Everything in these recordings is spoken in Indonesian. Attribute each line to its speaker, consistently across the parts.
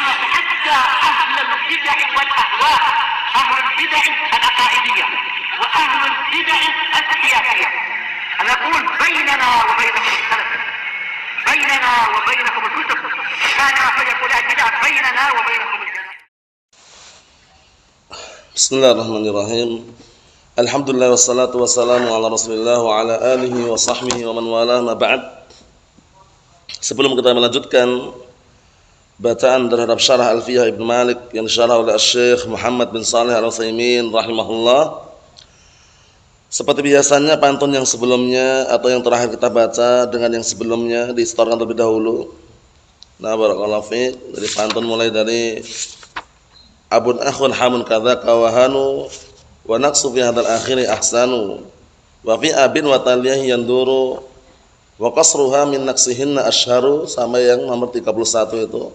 Speaker 1: حتى أهل البدع والأهواء، أهل البدع العقائدية وأهل البدع السياسية. أنا أقول بيننا وبينكم السلف، بيننا وبينكم الكتب، كان فيقول البدع بيننا وبينكم الجنة.
Speaker 2: بسم الله الرحمن الرحيم. Alhamdulillah wassalatu wassalamu ala Rasulillah wa ala alihi wa sahbihi wa man wala ma ba'd. Sebelum kita melanjutkan bacaan terhadap syarah Alfiyah Ibnu Malik yang disyarah oleh Syekh Muhammad bin Shalih Al-Utsaimin rahimahullah, seperti biasanya pantun yang sebelumnya atau yang terakhir kita baca dengan yang sebelumnya disetorkan terlebih dahulu. Nah, barakallahu fiik, dari pantun mulai dari abun akhun hamun kadzaka wa hanu wa naqsu fi hadzal akhiri ahsanu wa fi abin wa taliyahi yanduru wa qasruha min naqsihinna asharu, sampai yang nomor 31 itu.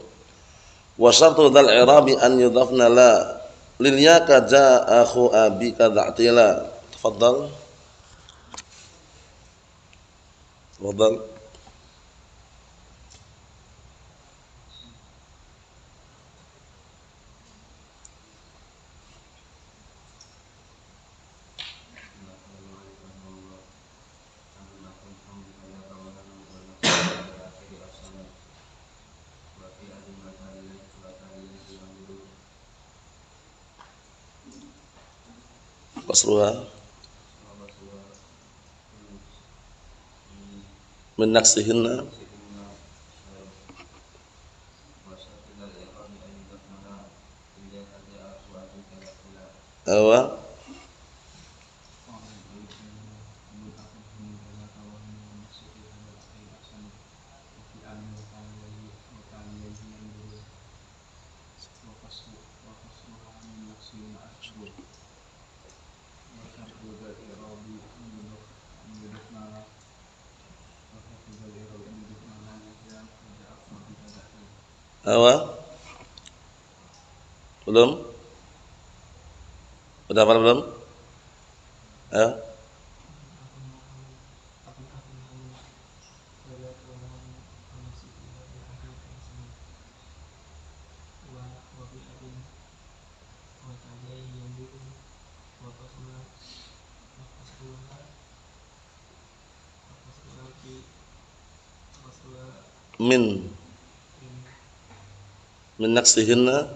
Speaker 2: Wa syartu dzal i'rabi an yudhafna la lil yaka jaa akhu abi kadza'tila. Tafadhal. Tafadhal. Qasruha min naqsihinna awa awa belum? Udah hafal belum? Ayo. Min naqsihinna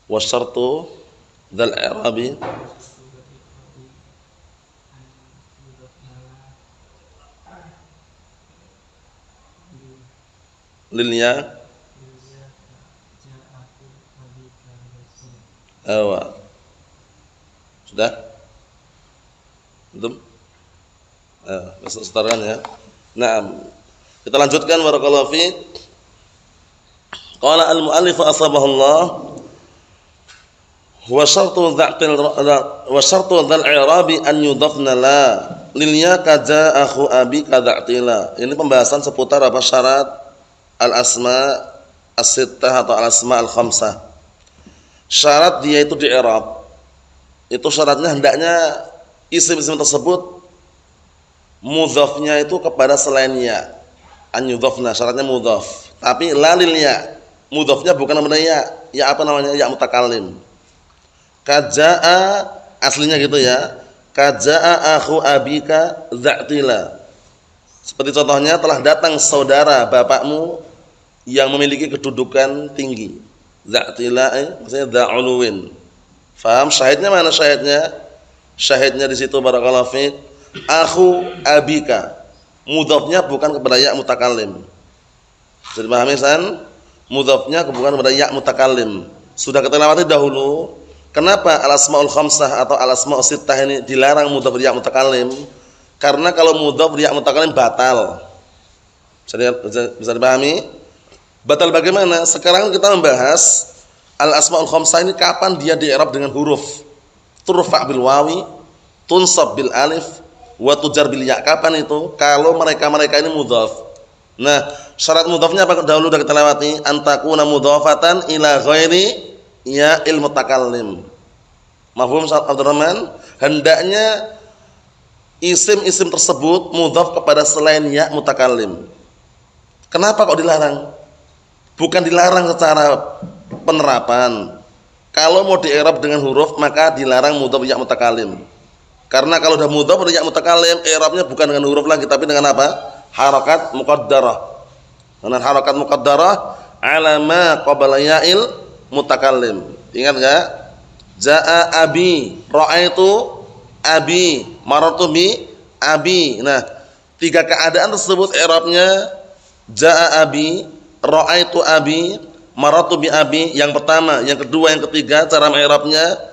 Speaker 2: wa syartu dzal i'rabi lil ya awa. Sudah? Belum? Setarkan ya. Nah, kita lanjutkan barakallahu fiik. Qala al-mu'allif asbahullah wa syartu dzal i'rabi an yudhafna la lil ya kaza akhu abi kadza'tila. Ini pembahasan seputar apa syarat al-asma as-sittah atau al-asma al-khamsah. Syarat dia itu di i'rab. Itu syaratnya hendaknya isim-isim tersebut mudhafnya itu kepada selain ya. An yudhafna syaratnya mudhaf, tapi la lil ya. Mudhafnya bukan namanya ya. Ya apa namanya? Ya mutakallim. Kajaa aslinya gitu ya. Kajaa akhu abika dza'tila. Seperti contohnya, telah datang saudara bapakmu yang memiliki kedudukan tinggi. Dza'tila maksudnya dza'uluwin. Faham syahidnya mana syahidnya? Syahidnya di situ barakallahu fiik. Akhu abika, mudhafnya bukan kepada ya mutakallim. Bisa dipahami san? Mudhafnya bukan kepada ya mutakallim. Sudah kita lewati dahulu. Kenapa al-asmaul khamsah atau al-asmaul sittah ini dilarang mudhaf ya mutakallim? Karena kalau mudhaf ya mutakallim batal. Bisa dipahami? Batal bagaimana? Sekarang kita membahas al-asmaul khamsah ini kapan dia di-i'rab dengan huruf. Turfa' bil wawi, tunsab bil alif, wa tujar bil ya. Kapan itu? Kalau mereka-mereka ini mudhaf. Nah, syarat mudhafnya apa dahulu sudah kita lewati? Antakuna mudhafatan ila ghairi ya mutakallim. Mafhum Abdurrahman? Hendaknya isim-isim tersebut mudhaf kepada selain ya mutakallim. Kenapa kok dilarang? Bukan dilarang secara penerapan. Kalau mau di-i'rab dengan huruf maka dilarang mudhaf ya mutakallim. Karena kalau sudah mudhaf ya mutakallim, i'rabnya bukan dengan huruf lagi tapi dengan apa? Harakat muqaddarah. Dengan harakat muqaddarah ala ma qabla ya'il mutakallim. Ingat enggak? Jaa abi, ra'aitu abi, marartu bi abi. Nah, tiga keadaan tersebut i'rabnya jaa abi, ra'aitu abi, marartu bi abi. Yang pertama, yang kedua, yang ketiga cara i'rabnya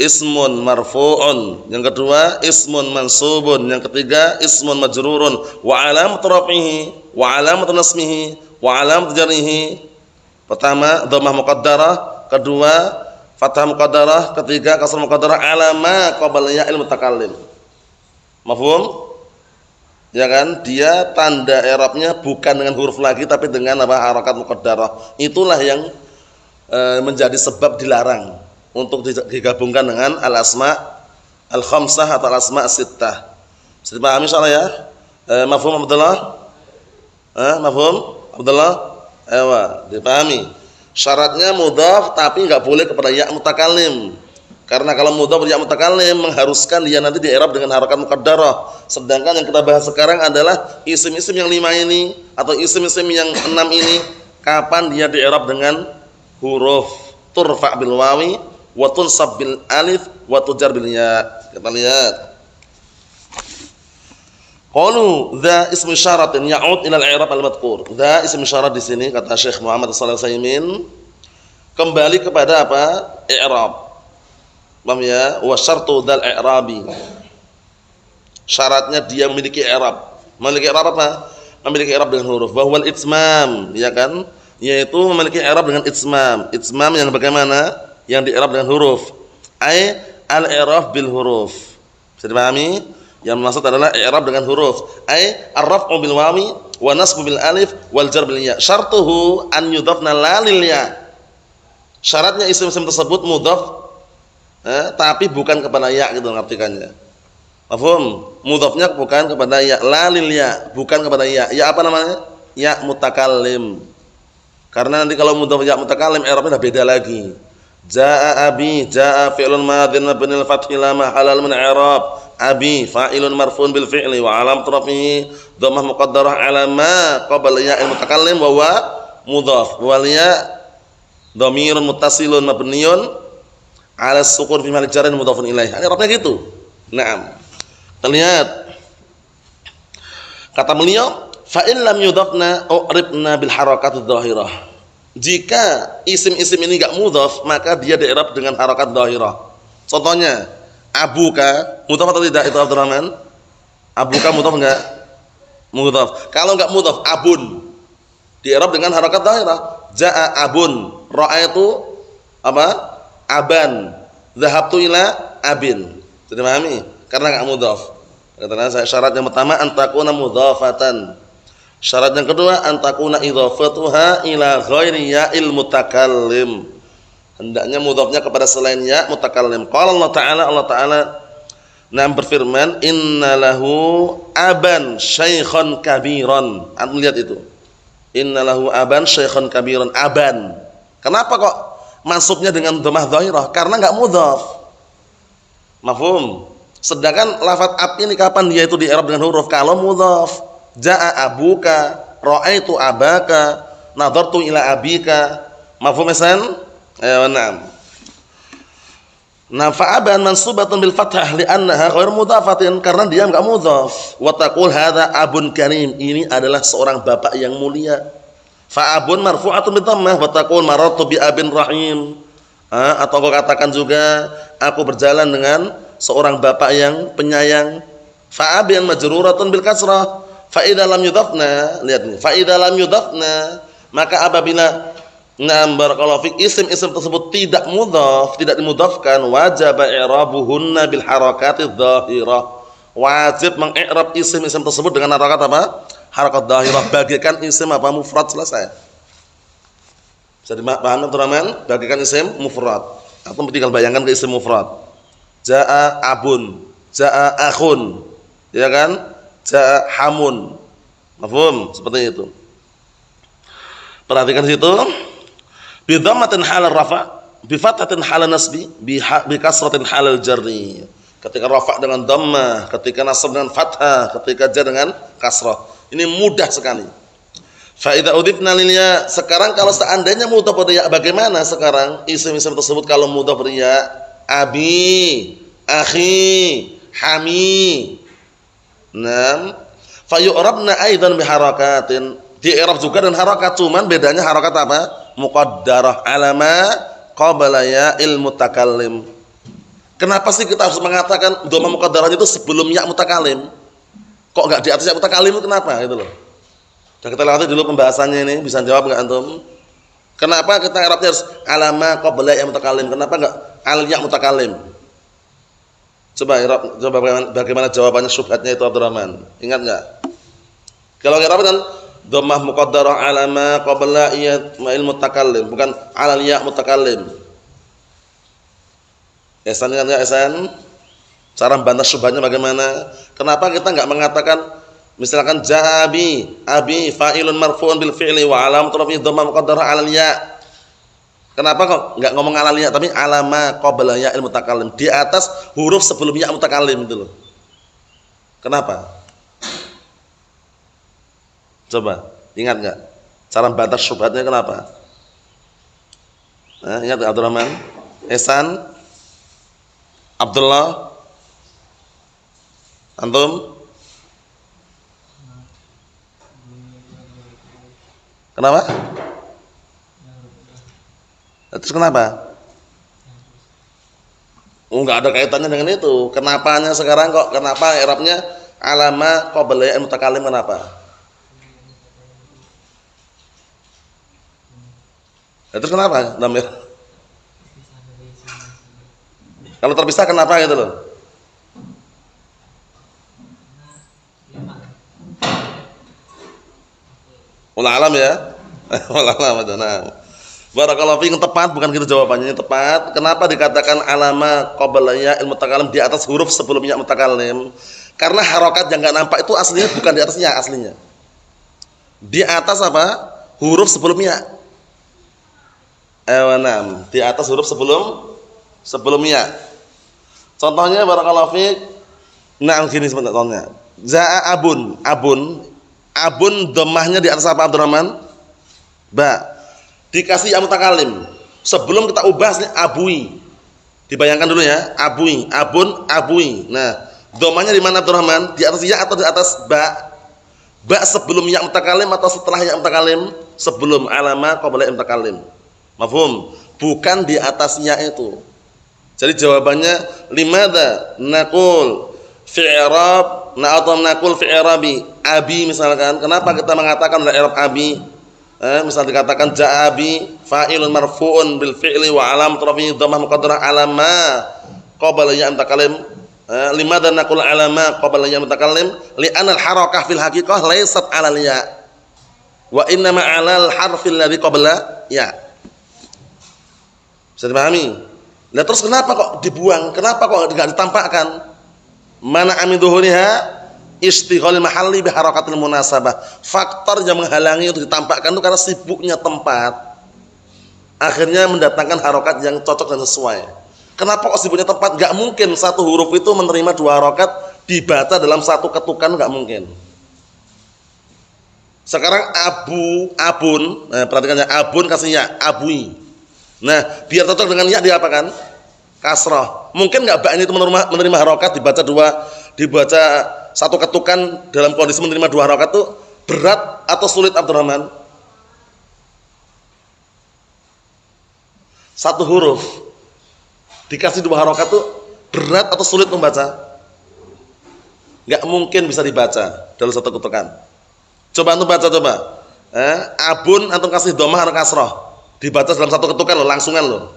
Speaker 2: ismun marfu'un, yang kedua ismun mansubun, yang ketiga ismun majrurun wa alamat rafihi wa alamat nasmihi wa alamat jarrihi. Pertama dhammah muqaddarah, kedua fathah muqaddarah, ketiga kasrah muqaddarah ala ma qabla ya'il mutakallim. Mafhum? Ya kan? Dia tanda i'rabnya bukan dengan huruf lagi tapi dengan apa? Harakat muqaddarah. Itulah yang menjadi sebab dilarang untuk digabungkan dengan al-asma al-khamsah atau al-asma as-sittah. Bisa dipahami insyaallah ya? Mafhum Abdullah? Mafhum Abdullah? Ayo, dipahami. Syaratnya mudhaf tapi enggak boleh kepada ya mutakallim. Karena kalau mudhaf ya mutakallim mengharuskan dia nanti di-i'rab dengan harakat muqaddarah. Sedangkan yang kita bahas sekarang adalah isim-isim yang 5 ini atau isim-isim yang 6 ini kapan dia di-i'rab dengan huruf turfa bil wawi wa tunsab bil alif wa tujar bil ya. Kita lihat. Qalu dza ismu isyaratin ya'ud ila al-i'rab al-madhkur. Dza ismu isyarat di sini kata Syekh Muhammad shallallahu alaihi wasallam kembali kepada apa? I'rab. Paham ya? Wa syartu dzal i'rabi. Syaratnya dia memiliki i'rab. Memiliki i'rab apa? Memiliki i'rab dengan huruf. Wa huwal itsmam, ya kan? Yaitu memiliki i'rab dengan itsmam. Itsmam yang bagaimana? Yang di-i'rab dengan huruf. Ai al-i'rab bil huruf. Bisa dipahami? Yang maksud adalah i'rab dengan huruf. Ai ar-raf'u bil wawi wa nasbu bil alif wal jar bil ya. Syartuhu an yudhafna la lil ya. Syaratnya isim-isim tersebut mudhaf tapi bukan kepada ya gitu artikannya. Paham? Mudhafnya bukan kepada ya, la lil ya, bukan kepada ya. Ya apa namanya? Ya mutakallim. Karena nanti kalau mudhaf ya mutakallim i'rabnya udah beda lagi. Jaa abi, jaa fi'lun madhin mabniil fathi la mahalla min i'rab. Abi fa'ilun marfu'un bil fi'li wa alamat rafihi dhammah muqaddarah ala ma qabla ya'il mutakallim wa huwa mudhaf. Wal ya dhamirun muttasilun mabniun ala sukun fi mahall jarrin mudhafun ilaih. I'rabnya gitu. Naam. Kita lihat. Kata beliau, fa in lam yudhafna u'ribna bil harakatidz dhahirah. Jika isim-isim ini enggak mudhaf, maka dia di-i'rab dengan harakat dhahirah. Contohnya, abuka mudhaf atau tidak itu Abdurrahman? Abuka mudhaf enggak? Mudhaf. Kalau enggak mudhaf, abun. Di-i'rab dengan harakat dhahirah. Jaa abun, ra'aitu apa? Aban. Dhahabtu ila abin. Jadi pahami? Karena enggak mudhaf. Karena syarat yang pertama antakuna mudhafatan. Syarat yang kedua antakuna idhafatuha ila ghairi ya'il mutakallim. Hendaknya mudhafnya kepada selain ya mutakallim. Qala Allah Ta'ala berfirman innalahu aban syaikhan kabiran. Antum lihat itu. Innalahu aban syaikhan kabiran. Aban. Kenapa kok masuknya dengan dhammah dhahirah? Karena enggak mudhaf. Mafhum? Sedangkan lafaz ab ini kapan dia itu di-i'rab dengan huruf? Kalau mudhaf. Jaa abuka, ra'aitu abaka, nadartu ila abika. Mafhum isan? Ayo na'am. Fa'aban mansubatun bil fathah li'annaha ghairu mudhafatin, karena dia enggak mudhaf. Wa taqul hadza abun karim, ini adalah seorang bapak yang mulia. Fa'abun marfu'atun bi dhammah wa taqul marartu bi abin rahim. Atau kau katakan juga aku berjalan dengan seorang bapak yang penyayang. Fa'abin majruratun bil kasrah. Fa idza lam yudhafna, lihat nih. Fa idza lam yudhafna, maka apabila barakallahu fik isim-isim tersebut tidak mudhaf, tidak dimudhafkan, wajib i'rabuhunna bil harakatidz dhahirah. Wajib mengi'rab isim-isim tersebut dengan harakat apa? Harakat dhahirah. Bagikan isim apa? Mufrad, selesai. Bisa dipahami teman-teman? Bagikan isim mufrad. Atau tinggal bayangkan ke isim mufrad. Jaa abun. Jaa akhun, ya kan? Jaa hamun. Mafhum? Seperti itu. Perhatikan situ. Bi dhammatin halal rafa, bi fathatin halal nasbi, bi kasratin halal jarri. Ketika rafa dengan dhammah, ketika nasab dengan fathah, ketika jar dengan kasrah. Ini mudah sekali. Fa idza udhifna lil ya, sekarang kalau seandainya mudhaf ya, bagaimana sekarang isim-isim tersebut kalau mudhaf ya? Abi, akhi, hami. Naam. Fa yu'rabna aidan bi harakatin. Di i'rab juga dan harakat, cuman bedanya harakat apa? Muqaddarah alama qabla ya'il mutakallim. Kenapa sih kita harus mengatakan dhamma muqaddarah itu sebelum ya mutakallim? Kok enggak di atas ya mutakallim itu kenapa gitu loh? Sudah kita lewati dulu pembahasannya ini, bisa jawab enggak antum? Kenapa kita i'rabnya harus alama qabla ya mutakallim? Kenapa enggak al ya mutakallim? Coba i'rab, coba bagaimana jawabannya syubhatnya itu Abdurrahman? Ingat enggak? Kalau i'rab kan dhammah muqaddarah alama qabla ya mutakallim, bukan alal ya mutakallim. Ihsan kan enggak ihsan? Cara membantah syubhatnya bagaimana? Kenapa kita enggak mengatakan misalkan jabi, abi fa'ilun marfu'un bil fi'li wa alamatu rafi'i dhammah muqaddarah 'alal ya. Kenapa kok enggak ngomong 'alal ya tapi alama qabla ya'il mutakallim, di atas huruf sebelum ya mutakallim itu loh. Kenapa? Coba, ingat enggak? Cara membantah syubhatnya kenapa? Nah, ingat Abdurrahman? Ihsan? Abdullah? Antum? Kenapa? Terus kenapa? Oh, enggak ada kaitannya dengan itu. Kenapanya sekarang kok? Kenapa i'rabnya alama qabla ya mutakallim kenapa? Terus kenapa? Damir? Kalau terpisah kenapa gitu loh? Wallahu alam ya. Wallahu alam itu. Nah. Barakallahu fiikum, tepat bukan gitu jawabannya, tepat. Kenapa dikatakan alama qabla ya mutakallim di atas huruf sebelum ya mutakallim? Karena harokat yang enggak nampak itu aslinya bukan di atasnya aslinya. Di atas apa? Huruf sebelumnya. Ewanam, di atas huruf sebelumnya. Contohnya barakallahu fiik. Nah, gini sebentar contohnya. Za'a abun dhammahnya di atas apa Abdurrahman? Ba. Dikasih ya mutakallim. Sebelum kita ubah ini abui. Dibayangkan dulu ya, abui, abun, abui. Nah, dhammahnya di mana Abdurrahman? Di atas ya atau di atas ba? Ba sebelum ya mutakallim atau setelah ya mutakallim? Sebelum alama qabla ya mutakallim. Mafhum? Bukan di atasnya itu. Jadi jawabannya limadza naqul fi'rab atau naqul fi'rabi abi misalkan. Kenapa kita mengatakan i'rab abi? Misal dikatakan ja'abi fa'ilun marfu'un bil fi'li wa alamat rafi'i dhammah muqaddarah alama qabla ya mutakallim. Limadza naqul alama qabla ya mutakallim? Li'anna al-harakah fil haqiqah laysat 'alal ya. Wa innama 'alal harfil ladzi qabla ya. Bisa dipahami? Nah terus kenapa kok dibuang? Kenapa kok enggak ditampakkan? Mana amidhuhuniha istighal mahalli bi harakatil munasabah. Faktor yang menghalangi untuk ditampakkan itu karena sibuknya tempat. Akhirnya mendatangkan harokat yang cocok dan sesuai. Kenapa kok sibuknya tempat? Enggak mungkin satu huruf itu menerima dua harokat dibaca dalam satu ketukan, enggak mungkin. Sekarang abun, perhatikan ya, abun kasihnya abui. Nah, biar cocok dengan ya diapakan? Kasrah. Mungkin enggak ba ini itu menerima harokat dibaca satu ketukan dalam kondisi menerima dua harokat itu berat atau sulit Abdurrahman? Satu huruf dikasih dua harokat itu berat atau sulit membaca? Enggak mungkin bisa dibaca dalam satu ketukan. Coba antum baca coba. Abun antum kasih dhammah atau kasrah. Dibaca dalam satu ketukan loh, langsungan loh.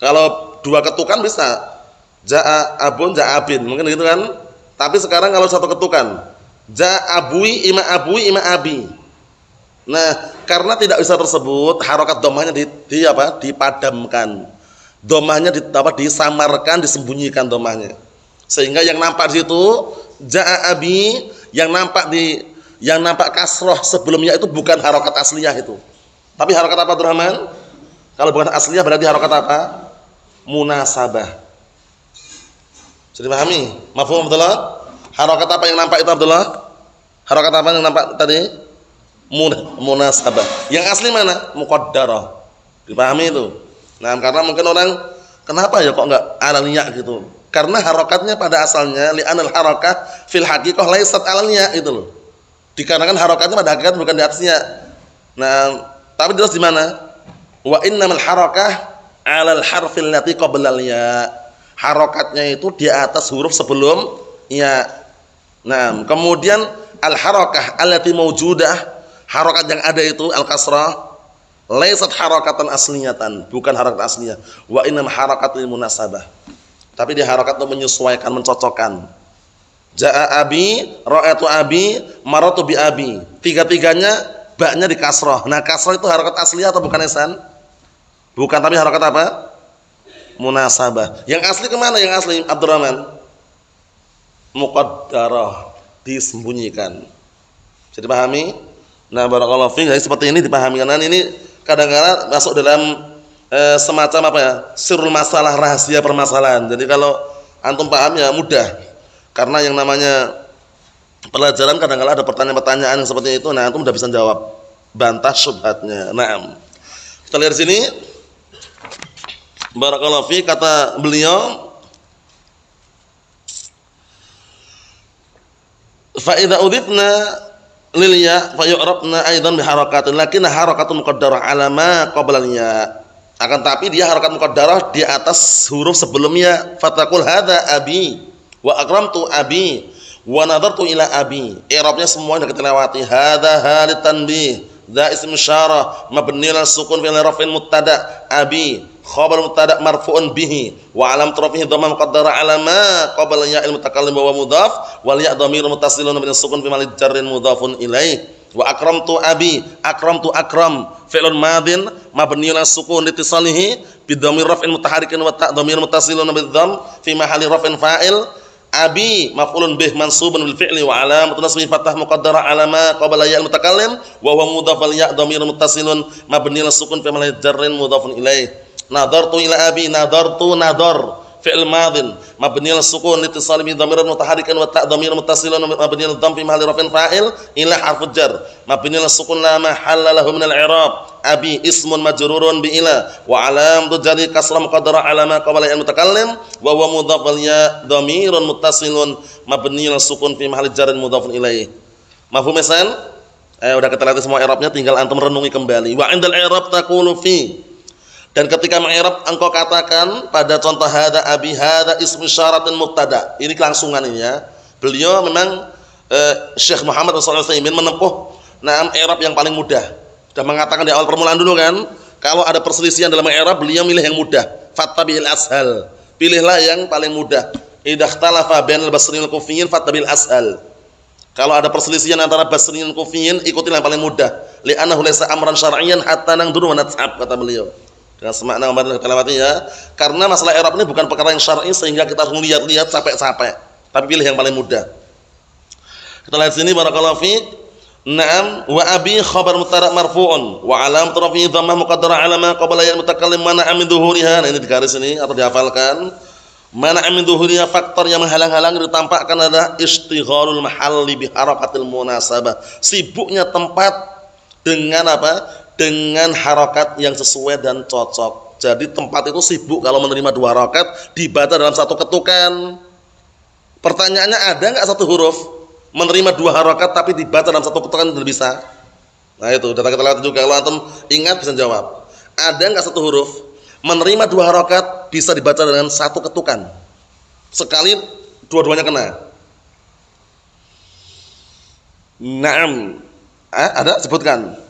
Speaker 2: Kalau dua ketukan bisa ja'a abun ja'a abin, mungkin gitu kan? Tapi sekarang kalau satu ketukan, ja'a abui ima abi. Nah, karena tidak bisa tersebut, harokat dhammahnya dipadamkan. Dhammahnya disamarkan, disembunyikan dhammahnya. Sehingga yang nampak di situ jaa abi, yang nampak kasroh sebelumnya itu bukan harokat asliyah itu. Tapi harokat apa Abdurrahman? Kalau bukan asliyah berarti harokat apa? Munasabah. Jadi pahami? Mafhum Abdullah? Harokat apa yang nampak itu Abdullah? Harokat apa yang nampak tadi? Munasabah. Yang asli mana? Muqaddarah. Dipahami itu? Nah, karena mungkin orang kenapa ya kok enggak alaniya gitu? Karena harokatnya pada asalnya li'anal harakah fil haqiqah laysat alaniya itu loh. Dikarenakan harokatnya pada hakikat bukan di atasnya. Nah, tapi jelas di mana? Wa innamal harakah 'alal harfil lati qabla ya. Harokatnya itu di atas huruf sebelum ya. Nah, kemudian al harakah allati mawjudah, harokat yang ada itu al kasrah laysat harakatan asliyatan, bukan harakat asliyah. Wa innam harakatul munasabah. Tapi dia harakat untuk menyesuaikan, mencocokkan. Jaa abi, ra'aitu abi, maratu bi abi. Tiga-tiganya baknya di kasrah. Nah, kasrah itu harakat asliyah atau bukan Ihsan? Bukan, tapi harakat apa? Munasabah. Yang asli kemana yang asli Abdurrahman? Muqaddarah, disembunyikan. Jadi pahami? Nah, barakallahu fiik. Seperti ini dipahami karena ini kadang-kadang masuk dalam semacam apa ya? Sirrul masalah, rahasia permasalahan. Jadi kalau antum paham ya mudah. Karena yang namanya pelajaran kadang-kadang ada pertanyaan-pertanyaan yang seperti itu, nah antum udah bisa jawab, bantah syubhatnya. Naam. Kita lihat sini. Barakallahu fiik, kata beliau fa idza udhifna lil ya fa yu'rabna aidan bi harakatin lakin harakatun muqaddarah ala ma qabla ya. Akan tapi dia harakat muqaddarah di atas huruf sebelumnya. Fataqul hadza abi wa akramtu abi wa nadartu ila abi. I'rabnya semua sudah kita lewati. Hadza halit tanbih, dza ism isyarah mabni lil sukun fi raf'in mubtada, abi khabar mubtada marfu'un bihi wa alam rafihi dhamma muqaddara ala ma qabla ya'il mutakallim wa mudhaf wal ya' dhamir muttasilun bin sukun fi mahall jarrin mudhafun ilaih. Wa akramtu abi, akramtu akram fi'lun madin mabniun ala sukun litisalihi bi dhamir raf'in mutaharikin wa ta' dhamir muttasilun bil dhamm fi mahalli raf'in fa'il. Abi maf'ulun bih mansubun bil fi'li wa alamatun nasbihi fathah muqaddara ala ma qabla ya'il mutakallim wa huwa mudhaf al ya' dhamir muttasilun mabni ala sukun fi mahalli jarrin mudhafun ilaih. Nadartu ila abi, nadartu nadar fi'il madin mabni al sukun litisali bi dhamir mutaharikin wa ta' dhamir muttasilun mabni al dhamm fi mahalli raf'in fa'il ila harfu jar mabni al sukun la mahalla lahu min al i'rab. Abi ismun majrurun bi ila wa alamatu jarri kasrah muqaddara ala ma qabla al mutakallim wa huwa mudhaf wal ya dhamirun muttasilun mabni al sukun fi mahalli jarrin mudhafun ilaih. Mafhum Ihsan? Udah kita lihat semua i'rabnya, tinggal antum renungi kembali. Wa indal i'rab taqulu fi, dan ketika mengi'rab engkau katakan pada contoh hada abi hada ismu syaratin mubtada. Ini kelangsungan ini ya. Beliau memang Syekh Muhammad sallallahu alaihi wasallam menempuh i'rab yang paling mudah. Sudah mengatakan di awal permulaan dulu kan, kalau ada perselisihan dalam i'rab beliau milih yang mudah. Fattabil ashal. Pilihlah yang paling mudah. Idza ikhtalafa bainal basriyin wal kufiyyin fattabil ashal. Kalau ada perselisihan antara basriyin dan kufiyyin, ikutilah yang paling mudah. Li'annahu laysa amran syar'iyyan hatta nangduru wa nat'ab, kata beliau. Dengan semakna kemarin kita lewati ya. Karena masalah i'rab ini bukan perkara yang syar'i sehingga kita harus lihat-lihat capek-capek. Tapi pilih yang paling mudah. Kita lihat sini barakallahu fiik. Naam wa abi khabar mubtada marfu'un wa alamatu rafi'i dhammah muqaddara ala ma qabla ya mutakallim mana min dhuhuriha. Nah, ini di garis ini atau dihafalkan. Mana min dhuhuriha, faktor yang menghalang-halangi ditampakkan adalah istigharul mahalli bi harakatil munasabah. Sibuknya tempat dengan apa? Dengan harakat yang sesuai dan cocok. Jadi tempat itu sibuk kalau menerima dua harakat dibaca dalam satu ketukan. Pertanyaannya, ada enggak satu huruf menerima dua harakat tapi dibaca dalam satu ketukan? Tidak bisa. Nah itu data kita lihat juga, kalau antum ingat bisa jawab. Ada enggak satu huruf menerima dua harakat bisa dibaca dengan satu ketukan? Sekali dua-duanya kena. Naam. Ada, sebutkan.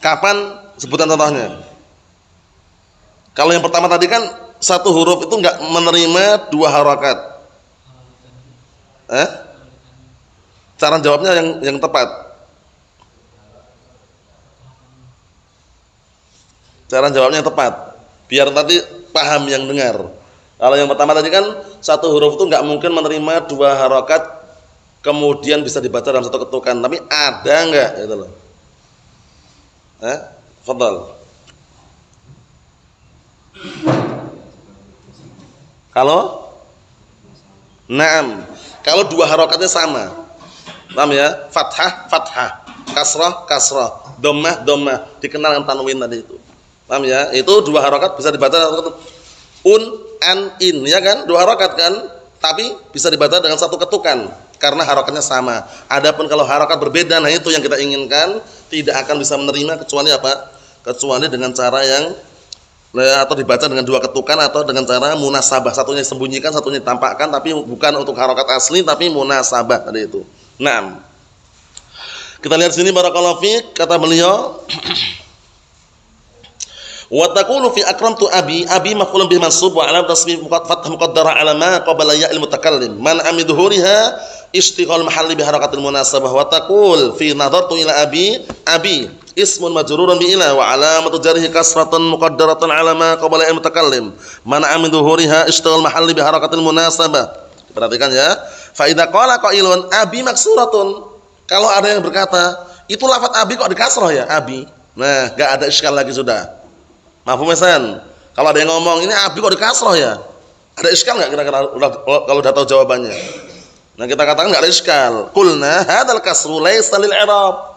Speaker 2: Kapan? Sebutkan contohnya. Kalau yang pertama tadi kan satu huruf itu enggak menerima dua harakat. Cara jawabnya yang tepat. Cara jawabnya yang tepat. Biar nanti paham yang dengar. Kalau yang pertama tadi kan satu huruf itu enggak mungkin menerima dua harokat kemudian bisa dibaca dalam satu ketukan, tapi ada enggak gitu loh. Fadhal. Kalau Naam. Kalau dua harokatnya sama. Paham ya? Fathah, fathah. Kasrah, kasrah. Dhammah, dhammah. Dikenal dengan tanwin tadi itu. Paham ya? Itu dua harokat bisa dibaca an, in, ya kan? Dua harokat kan? Tapi bisa dibaca dengan satu ketukan karena harokatnya sama. Adapun kalau harokat berbeda, nah itu yang kita inginkan, tidak akan bisa menerima kecuali apa? Kecuali dengan cara yang atau dibaca dengan dua ketukan atau dengan cara munasabah, satunya disembunyikan, satunya ditampakkan, tapi bukan untuk harokat asli tapi munasabah tadi itu. Nah, kita lihat sini barakallahu fiik, kata beliau wa taqulu fi akramtu abi maf'ulun bihi mansub wa alam tasbih fathah muqaddara ala ma qabla ya'il mutakallim man amidhuriha istighal mahalli bi harakatil munasabah wa taqul fi nadartu ila abi ismun majrurun bi ila wa alamatu jarhi kasratun muqaddaratan ala ma qabla al mutakallim man amin dhuhuriha istighal mahalli bi harakatil munasabah. Perhatikan ya, fa idza qala qailun abi maksuratun, kalau ada yang berkata itu lafaz abi kok dikasrah ya abi, nah enggak ada iskal lagi sudah. Mafhum mesan? Kalau ada yang ngomong ini abi kok dikasrah ya, ada iskal enggak kira-kira kalau udah tahu jawabannya? Nah kita katakan enggak ada iskal. Qulna hadzal kasru laysa lil i'rab.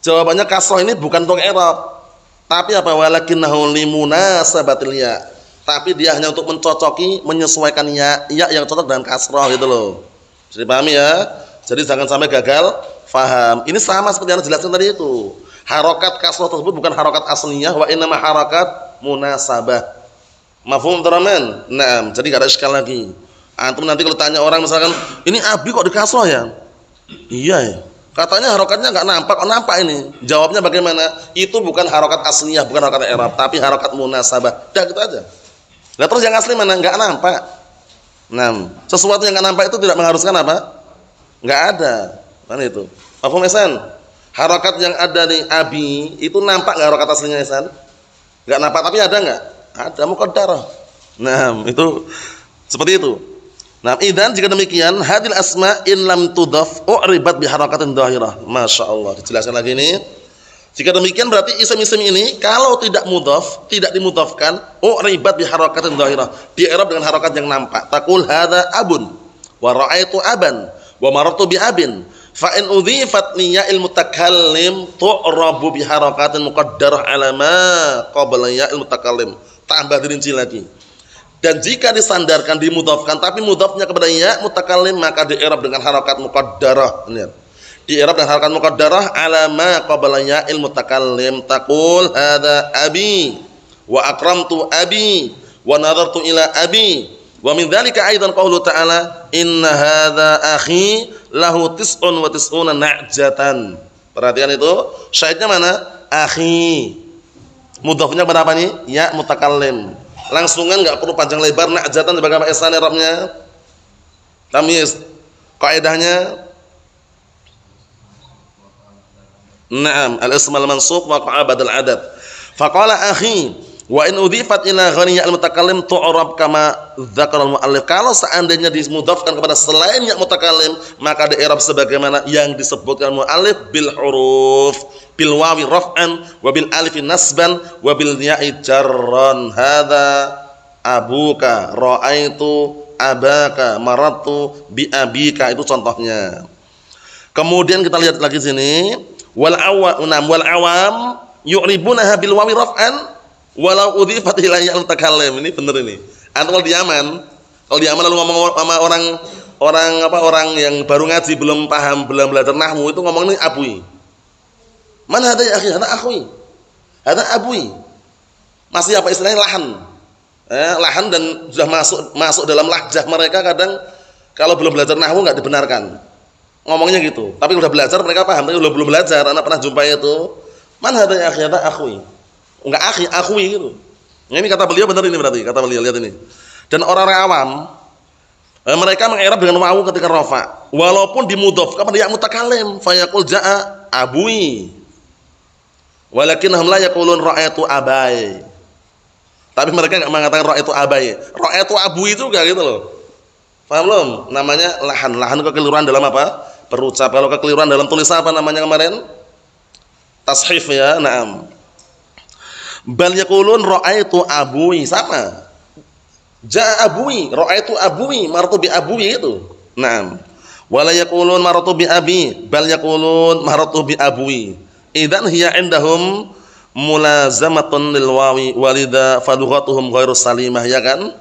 Speaker 2: Jawabannya kasrah ini bukan untuk i'rab. Tapi apa? Walakinnahu limunasabatil ya. Tapi dia hanya untuk mencocoki, menyesuaikan ya yang cocok dengan kasrah gitu loh. Jadi pahami ya? Jadi jangan sampai gagal faham. Ini sama seperti yang dijelaskan tadi itu. Harokat kasrah tersebut bukan harokat aslinya, wa innama harokat munasabah. Mafhum teman-teman? Nah, jadi enggak ada iskal lagi. Antum nanti kalau tanya orang misalkan, "Ini abi kok dikasrah ya?" Iya ya. Katanya harokatnya enggak nampak, kok nampak ini? Jawabnya bagaimana? Itu bukan harokat asliyah, bukan harokat i'rab, tapi harokat munasabah. Udah gitu aja. Lah terus yang asli mana? Enggak nampak. Nah, sesuatu yang enggak nampak itu tidak mengharuskan apa? Enggak ada. Kan itu. Mafhum ihsan? Harokat yang ada di abi itu nampak enggak harokat aslinya ihsan? Enggak nampak, tapi ada enggak? Ada, muqaddarah. Nah, itu seperti itu. Nah, idan jika demikian, hadil asma in lam tudaf u'ribat bi harakatin dhahirah. Masyaallah, dijelaskan lagi ini. Jika demikian berarti isim-isim ini kalau tidak mudhaf, tidak dimudhafkan, u'ribat bi harakatin dhahirah. Di-i'rab dengan harakat yang nampak. Taqul hadza abun wa ra'aitu aban wa marartu bi abin. Fa in udhifat li ya'il mutakallim tu'rabu bi harakatin muqaddarah ala ma qabla ya'il mutakallim. Tambah dirinci lagi. Dan jika disandarkan dimudhafkan tapi mudhafnya kepada ya mutakallim maka di-i'rab dengan harakat muqaddarah. Lihat. Di-i'rab dengan harakat muqaddarah ala ma qabla ya'il mutakallim. Taqul hadza abi wa akramtu abi wa nadartu ila abi. Wa min dzalika aidan qaulu ta'ala inna hadza akhi lahu tis'un wa tis'una na'jatan. Perhatikan itu, syaitnya mana? Akhi. Mudhafnya kepada apa nih? Ya mutakallim. Langsungan enggak perlu panjang lebar. Na'jatan sebagai apa ihsan i'rabnya? Tamyiz. Kaidahnya na'am, al-ism al-mansub waqa'a badal adad. Faqala akhi wa in udhifat ila ghani al-mutakallim tu'rab kama dzakara al-muallif. Kalau seandainya dimudhafkan kepada selain ya mutakallim maka di-i'rab sebagaimana yang disebutkan muallif bil huruf, bil wawi raf'an wa bil alif nasban wa bil ya'i jarran. Hadza abuka ra'aitu abaka marartu bi abika, itu contohnya. Kemudian kita lihat lagi sini wal awam yu'ribunaha bil wawi raf'an walau udhifat ila ya'il mutakallim. Ini benar ini. Antum kalau di Yaman lalu ngomong sama orang yang baru ngaji, belum paham, belum belajar nahwu, itu ngomong ini abui. Mana ada ya akhi? Ada akhui. Ada abui. Masih apa istilahnya lahan. Lahan dan sudah masuk dalam lahjah mereka, kadang kalau belum belajar nahwu enggak dibenarkan. Ngomongnya gitu. Tapi udah belajar mereka paham, tapi belum belajar. Anak pernah jumpai itu. Mana ada ya akhi? Ada akhui. Enggak akhi, akhui gitu. Ini kata beliau benar ini berarti, kata beliau, lihat ini. Dan orang-orang awam mereka mengi'rab dengan wawu ketika rafa. Walaupun dimudhaf kepada ya mutakallim, fa yaqul jaa abui. Walakinnahum la yaqulun ra'aitu abai. Tapi mereka enggak mengatakan ra'aitu abai. Ra'aitu abui juga gitu loh. Paham belum? Namanya lahan. Lahan kekeliruan dalam apa? Berucap. Kalau kekeliruan dalam tulisan apa namanya kemarin? Tashif ya. Naam. Bal yaqulun ra'aitu abui, sama. Ja'a abui, ra'aitu abui, maratu bi abui itu. Naam. Wala yaqulun maratu bi abi, bal yaqulun maratu bi abui. Idzan hiya indahum mulazamatun lil wawi walidha falughatuhum ghairu salimah, ya kan?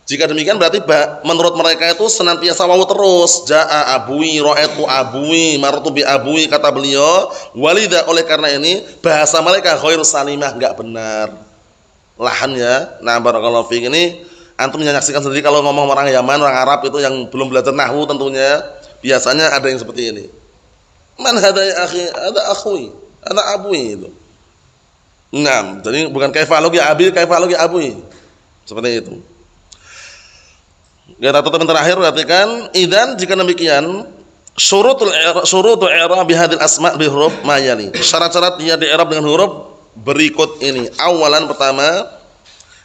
Speaker 2: Jika demikian berarti menurut mereka itu senantiasa wawu terus. Jaa abui, ra'aitu abui, maratu bi abui, kata beliau. Walidha, oleh karena ini bahasa mereka ghairu salimah, enggak benar. Lahan ya. Nah, barakallahu fiik, ini antum menyaksikan sendiri kalau ngomong orang Yaman, orang Arab itu yang belum belajar nahwu tentunya biasanya ada yang seperti ini. Man hadza ya akhi? Ada akhui, ada abui itu. Nah, jadi bukan kaifalugi abi, kaifalugi abui. Seperti itu. Kita tutup yang terakhir, perhatikan. Idzan jika demikian, syurutu i'rab bihadil asma' bi huruf ma yali. Syarat-syarat dia di-i'rab dengan huruf berikut ini. Awalan, pertama,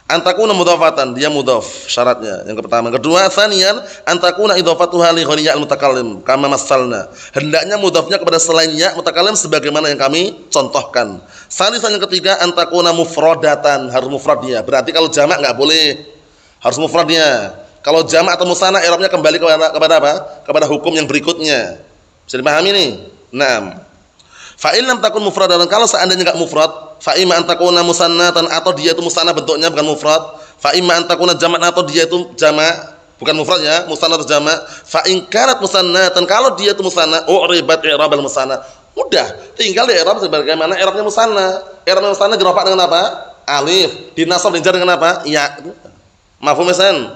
Speaker 2: antakuna mudhafatan, dia mudhaf syaratnya. Yang pertama. Kedua, tsaniyan antakuna idhafatuha li ghairi al-mutakallim kama masalna. Hendaknya mudhafnya kepada selain ya mutakallim sebagaimana yang kami contohkan. Salisan, yang ketiga, antakuna mufradatan, harus mufrad dia. Berarti kalau jamak enggak boleh. Harus mufrad dia. Kalau jamak atau musanna i'rabnya kembali kepada apa? Kepada hukum yang berikutnya. Bisa dipahami nih? Naam. Fa in lam takun mufradatan, kalau seandainya enggak mufrad, fa imma an takuna musannatan, atau dia itu musanna bentuknya bukan mufrad. Fa imma an takuna jama'an, atau dia itu jamak bukan mufrad ya, musanna atau jamak. Fa in kanat musannatan, kalau dia itu musanna, u'ribat i'rabal musanna. Udah, tinggal di i'rab sebagaimana i'rabnya musanna. I'rabnya musanna dirofa dengan apa? Alif. Dinasab dijar dengan apa? Ya. Mafhum ya?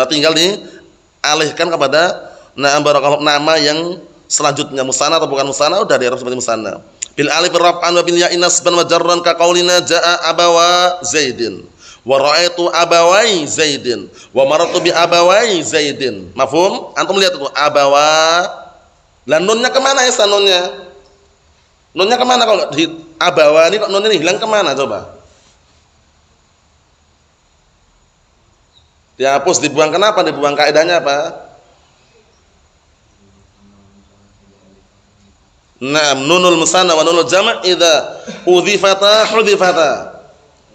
Speaker 2: Tinggal dialihkan kepada nama yang selanjutnya, musanna atau bukan musanna, udah di i'rab seperti musanna. Bil alif raf'an wa bil ya'i nasban wa jarran ka qaulina jaa abawa zaidin wa ra'aitu abawai zaidin wa marartu bi abawai zaidin. Mafhum? Antum lihat itu abawa. Lah nunnya kemana ya nunnya? Nunnya kemana kalau di abawa ini, kok nunnya ini hilang kemana coba? Dihapus, dibuang, kenapa dibuang? Kaidahnya apa? Naam, nunul musanna wa nunul jama' idza udhifata hudhifata.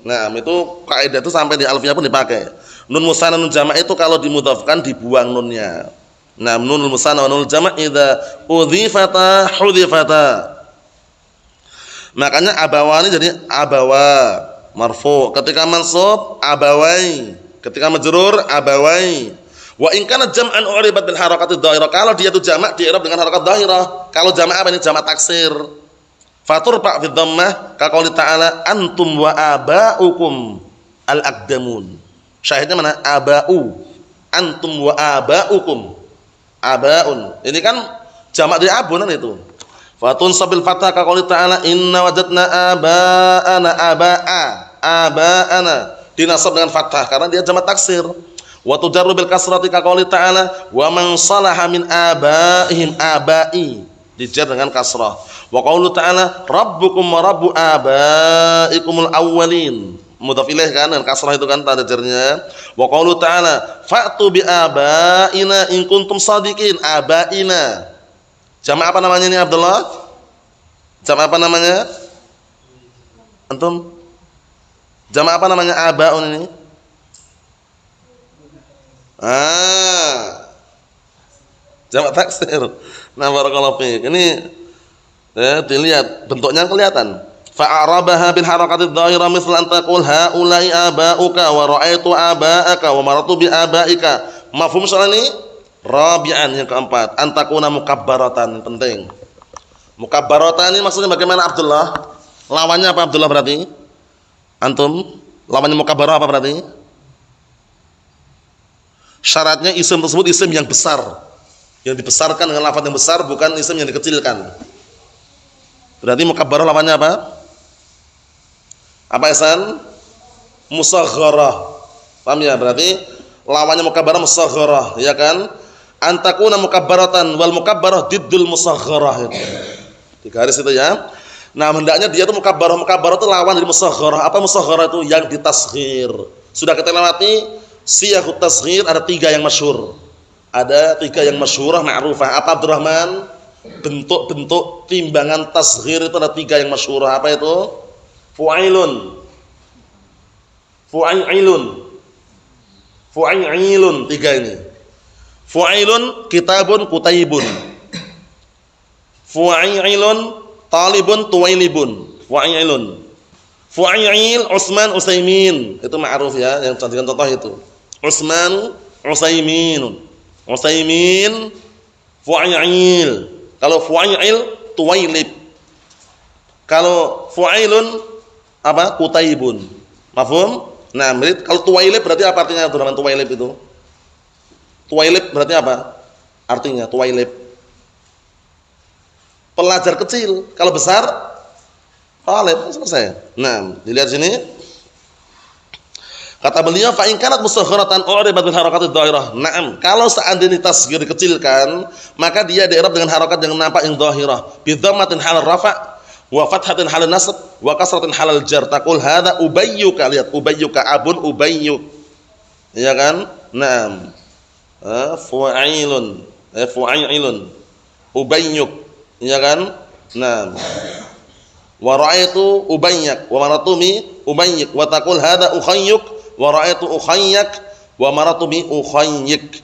Speaker 2: Naam, itu kaidah itu sampai di alfiyah pun dipakai. Nun musanna nun jama' itu kalau dimudhafkan dibuang nunnya. Naam, nunul musanna wa nunul jama' idza udhifata hudhifata. Makanya abawani jadi abawa marfu, ketika mansub abawai, ketika majrur abawai. Wa in kana jam'an u'ribat bil harakati dhahirah, kalau dia itu jamak di-i'rab dengan harakat dhahirah. Kalau jamak apa ini? Jamak taksir. Faturfa fi dhammah ka qouli ta'ala antum wa aba'ukum al-aqdamun. Syahidnya mana? Aba'u. Antum wa aba'ukum. Aba'un. Ini kan jamak dari abunan itu. Fatun sabil fathah ka qouli ta'ala inna wajadna aba'ana aba'a. Aba'ana dinasab dengan fathah karena dia jamak taksir. Wa tujarru bil kasrati ka qouli ta'ala wa man salaha min aba'ihim aba'i, dijar dengan kasrah. Wa qoulu ta'ala rabbukum wa rabbu aba'ikumul awwalin, mudhaf ilaih kan, dengan kasrah itu kan tanda jarnya. Wa qoulu ta'ala fa'tu bi aba'ina in kuntum shadiqin, aba'ina. Jamak apa namanya ini Abdullah? Jamak apa namanya? Antum? Jamak apa namanya aba'un ini? Jamak taksir. Nah, barakallahu fiik. Ini dilihat bentuknya kelihatan. Fa'arabaha bil harakati dhahirah misal an taqul haula'i aba'uka wa ra'aitu aba'aka wa marartu bi aba'ika. Mafhum soal ini? Rabi'an, yang keempat, antakuna mukabbaratan, penting. Mukabbaratan ini maksudnya bagaimana Abdullah? Lawannya apa Abdullah berarti? Antum? Lawannya mukabbarah apa berarti? Syaratnya isim tersebut isim yang besar, yang dibesarkan dengan lafaz yang besar, bukan isim yang dikecilkan. Berarti mukabbarah lawannya apa? Apa Ihsan? Musaghharah. Paham ya? Berarti lawannya mukabbarah musaghharah, ya kan? Antakuna mukabbaratan wal mukabbarah diddul musaghharah. Di garis itu ya. Nah, hendaknya dia itu mukabbarah. Mukabbarah itu lawan dari musaghharah. Apa musaghharah itu? Yang ditasghir. Sudah kita lewati siyaghut tasghir, ada 3 yang masyhur. Ada 3 yang masyhurah ma'rufah. Apa Abdurrahman? Bentuk-bentuk timbangan tasghir itu ada 3 yang masyhurah. Apa itu? Fu'ailun. Fu'ailun. Fu'ailun, 3 ini. Fu'ailun, kitabun, kutaibun. Fu'ailun, talibun, tuwailibun. Fu'ailun. Fu'ail, Utsman, Utsaimin. Itu ma'ruf ya, yang cantikan contoh itu. Utsman, Utsaimin. Utsaimin, Fu'ail. Kalau Fu'ail, tuwailib. Kalau Fu'ailun apa? Kutaibun. Mafhum? Nah, kalau tuwailib berarti apa artinya Abdurrahman tuwailib itu? Tuwailib berarti apa? Artinya tuwailib. Pelajar kecil. Kalau besar talib, selesai. Nah, dilihat sini. Kata beliau fa in kanat mustaghiratan uribat bil harakatid dhahirah. Naam, kalau seandainya tasghir dikecilkan, maka dia di'rab dengan harakat yang nampak yang dhahirah. Bi dhammatin halal rafa' wa fathatin halal nasb wa kasratin halal jar. Taqul hadza ubayyuka, lihat ubayyuka abun ubayyuk. Iya kan? Naam. Fu'ailun, fu'ailun. Ubayyuk. Iya kan? Naam. Wa ra'aitu ubayyak wa maratumi ubayyak wa taqul hadza ukhayyuk wa ra'aitu ukhayyak wa maratumi ukhayyik.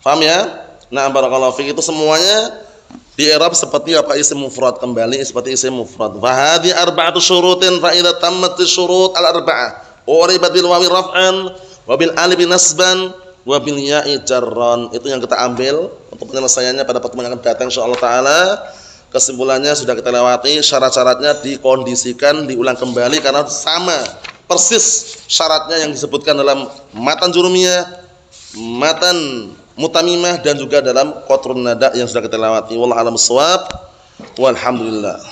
Speaker 2: Paham ya? Nah, barakallahu fiik, itu semuanya di i'rab seperti apa isim mufrad, kembali seperti isim mufrad. Fa hadhi arba'atu syurutin fa idza tammat syurut al-arba'ah uribat bil wawi raf'an wa bil alif nasban wa bil ya'i jarran. Itu yang kita ambil untuk penyelesaiannya pada pertemuan yang akan datang insyaallah taala. Kesimpulannya sudah kita lewati, syarat-syaratnya dikondisikan, diulang kembali karena sama persis syaratnya yang disebutkan dalam matan jurumiyah, matan mutamimah dan juga dalam qatrun nada yang sudah kita lewati. Wallahu a'lam bissawab. Walhamdulillah.